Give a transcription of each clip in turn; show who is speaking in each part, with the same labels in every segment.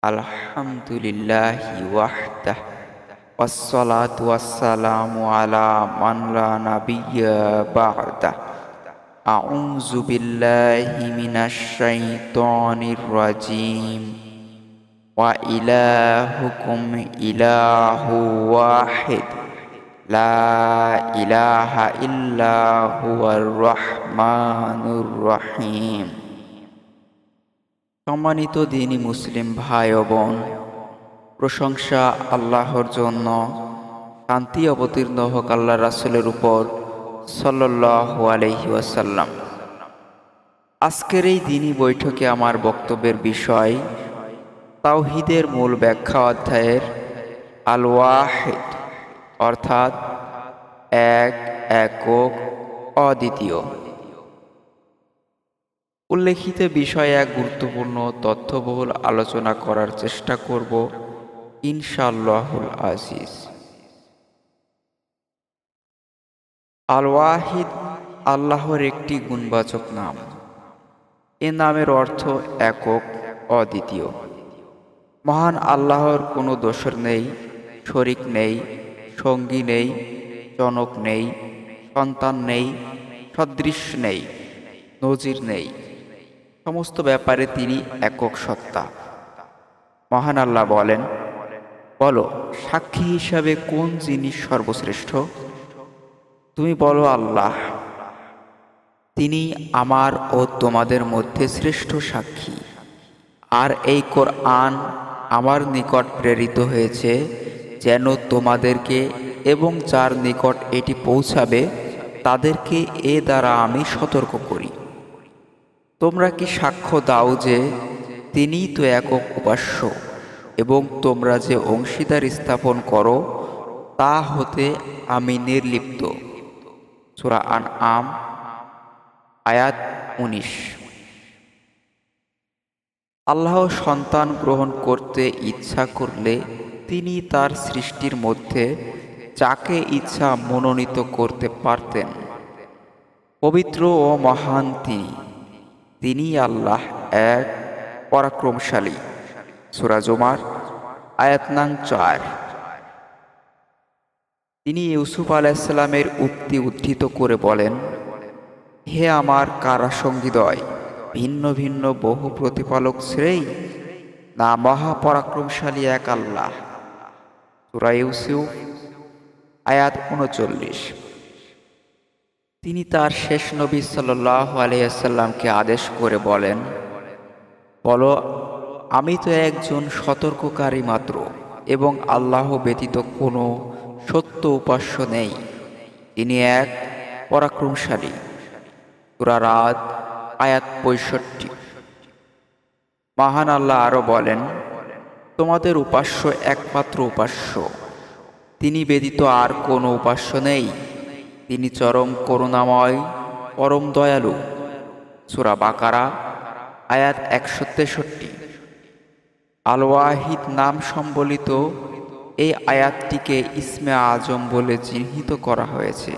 Speaker 1: আলহামদুলিল্লাহি ওয়াহদাহ ওয়াসসালাতু ওয়াসসালামু আলা মান লা নাবিয়্যা বা'দাহ। আউযু বিল্লাহি মিনাশ শাইতানির রাজীম। ওয়া ইলাহুকুম ইলাহু ওয়াহিদ লা ইলাহা ইল্লা হুয়ার রহমানুর রহিম। সম্মানিত দ্বীনী মুসলিম ভাই ও বোন, প্রশংসা আল্লাহর জন্য, শান্তি অবতীর্ণ হোক আল্লাহ রাসূলের উপর সাল্লাল্লাহু আলাইহি ওয়াসাল্লাম। আজকের এই দ্বীনী বৈঠকে আমার বক্তব্যের বিষয় তাওহীদের মূল ব্যাখ্যা অধ্যায়ের আল ওয়াহিদ, অর্থাৎ এক, একক, অদ্বিতীয়। উল্লেখিত বিষয়ে এক গুরুত্বপূর্ণ তথ্যবহুল আলোচনা করার চেষ্টা করব ইনশাআল্লাহুল আজিজ। আল ওয়াহিদ আল্লাহর একটি গুণবাচক নাম। এ নামের অর্থ একক, অদ্বিতীয়। মহান আল্লাহর কোনো দোসর নেই, শরীক নেই, সঙ্গী নেই, জনক নেই, সন্তান নেই, সদৃশ নেই, নজির নেই। সমস্ত ব্যাপারে তিনি একক সত্তা। মহান আল্লাহ বলেন, বলো, সাক্ষী হিসাবে কোন জিনিস সর্বশ্রেষ্ঠ? তুমি বলো, আল্লাহ। তিনি আমার ও তোমাদের মধ্যে শ্রেষ্ঠ সাক্ষী। আর এই কোরআন আমার নিকট প্রেরিত হয়েছে যেন তোমাদেরকে এবং যার নিকট এটি পৌঁছাবে তাদেরকে এ দ্বারা আমি সতর্ক করি। তোমরা কি সাক্ষ্য দাও যে তিনিই তো একক উপাস্য, এবং তোমরা যে অংশীদার স্থাপন করো তা হতে আমি নির্লিপ্ত। সূরা আনআম আয়াত 19। আল্লাহ সন্তান গ্রহণ করতে ইচ্ছা করলে তিনি তার সৃষ্টির মধ্যে যাকে ইচ্ছা মনোনীত করতে পারতেন। পবিত্র ও মহান তিনি আল্লাহ এক, পরাক্রমশালী। সূরা জুমার আয়াত নং 4। তিনি ইউসুফ আলাইহিসসালামের উক্তি উদ্ধৃত করে বলেন, হে আমার কারাসঙ্গীদ্বয়, ভিন্ন ভিন্ন বহু প্রতিপালক শ্রেয় না মহাপরাক্রমশালী এক আল্লাহ। সূরা ইউসুফ আয়াত 39। তিনি তার শেষ নবী সাল্লাল্লাহু আলাইহি ওয়াসাল্লামকে আদেশ করে বলেন, বলো, আমি তো একজন সতর্ককারী মাত্র, এবং আল্লাহ ব্যতীত কোনো সত্য উপাস্য নেই। তিনি এক, পরাক্রমশালী। সূরা রাদ আয়াত 65। মহান আল্লাহ আরো বলেন, তোমাদের উপাস্য একমাত্র উপাস্য, তিনি ব্যতীত আর কোনো উপাস্য নেই। তিনি চরম করুণাময়, পরম দয়ালু। সূরা বাকারা আয়াত 163। আল ওয়াহিদ নাম সম্বলিত এই আয়াতটিকে ইসমে আজম বলে চিহ্নিত করা হয়েছে।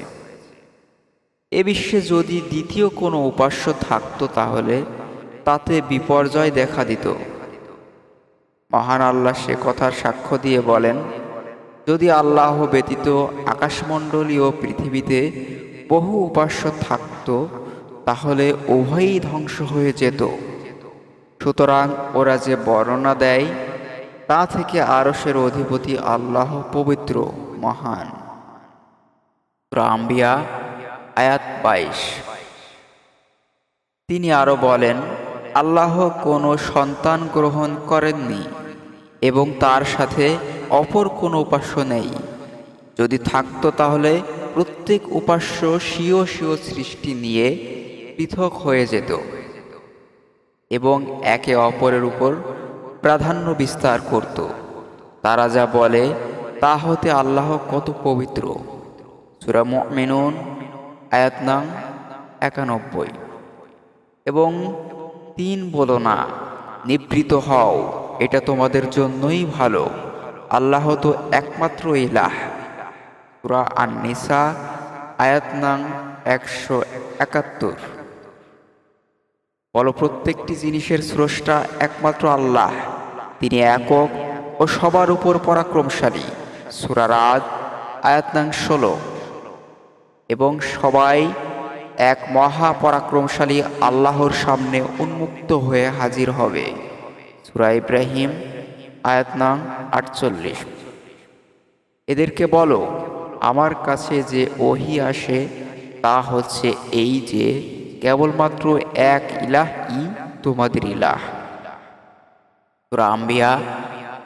Speaker 1: এ বিশ্বে যদি দ্বিতীয় কোনো উপাস্য থাকত তাহলে তাতে বিপর্যয় দেখা দিত। মহান আল্লাহ সে কথার সাক্ষ্য দিয়ে বলেন, যদি আল্লাহ ব্যতীত আকাশমণ্ডলী ও পৃথিবীতে বহু উপাস্য থাকত তাহলে উভয়ই ধ্বংস হয়ে যেত। সুতরাং ওরা যে বর্ণনা দেয় তা থেকে আরশের অধিপতি আল্লাহ পবিত্র, মহান। সূরা আম্বিয়া আয়াত 22। তিনি আরো বলেন, আল্লাহ কোনো সন্তান গ্রহণ করেননি এবং তার সাথে অপর কোনো উপাস্য নেই। যদি থাকতো তাহলে প্রত্যেক উপাস্য স্বীয় স্বীয় সৃষ্টি নিয়ে পৃথক হয়ে যেত এবং একে অপরের উপর প্রাধান্য বিস্তার করত। তারা যা বলে তা হতে আল্লাহ কত পবিত্র। সূরা মুমিনুন আয়াত নং 91। এবং 3 বলো না, নিবৃত হও, এটা তোমাদের জন্যই ভালো। আল্লাহ তো একমাত্র ইলাহ। সূরা আন-নিসা আয়াত নং 171। বলো, প্রত্যেকটি জিনিসের স্রষ্টা একমাত্র আল্লাহ। তিনি একক ও সবার উপর পরাক্রমশালী। সূরা রাদ আয়াত নং 16। এবং সবাই এক মহা পরাক্রমশালী আল্লাহর সামনে উন্মুক্ত হয়ে হাজির হবে। সূরা ইব্রাহিম আয়াত নং 48। এদেরকে বলো, আমার কাছে যে ওহী আসে তা হচ্ছে এই যে কেবলমাত্র এক ইলাহই তোমাদের ইলাহ। সূরা আম্বিয়া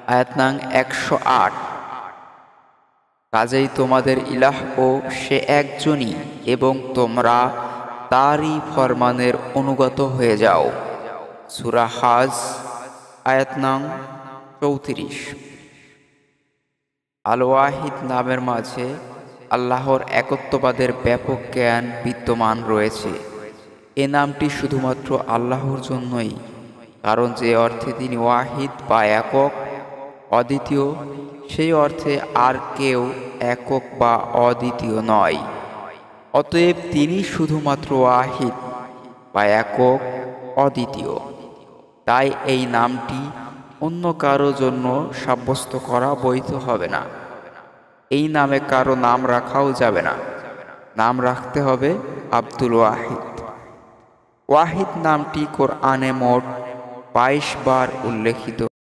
Speaker 1: আয়াত নং 108। কাজেই তোমাদের ইলাহও সে একজনই এবং তোমরা তারই ফরমানের অনুগত হয়ে যাও। সূরা হাজ আয়াত নং 34। আল ওয়াহিদ নামের মাঝে আল্লাহর একত্ববাদের ব্যাপক জ্ঞান বিদ্যমান রয়েছে। এ নামটি শুধুমাত্র আল্লাহর জন্যই, কারণ যে অর্থে তিনি ওয়াহিদ বা একক, অদ্বিতীয়, সেই অর্থে আর কেউ একক বা অদ্বিতীয় নয়। অতএব তিনি শুধুমাত্র ওয়াহিদ বা একক, অদ্বিতীয়। তাই এই নামটি অন্য কারো জন্য সাব্যস্ত করা বৈধ হবে না। এই নামে কারো নাম রাখাও যাবে না। নাম রাখতে হবে আব্দুল ওয়াহিদ। ওয়াহিদ নামটি কোরআনে মোট 22 বার উল্লেখিত।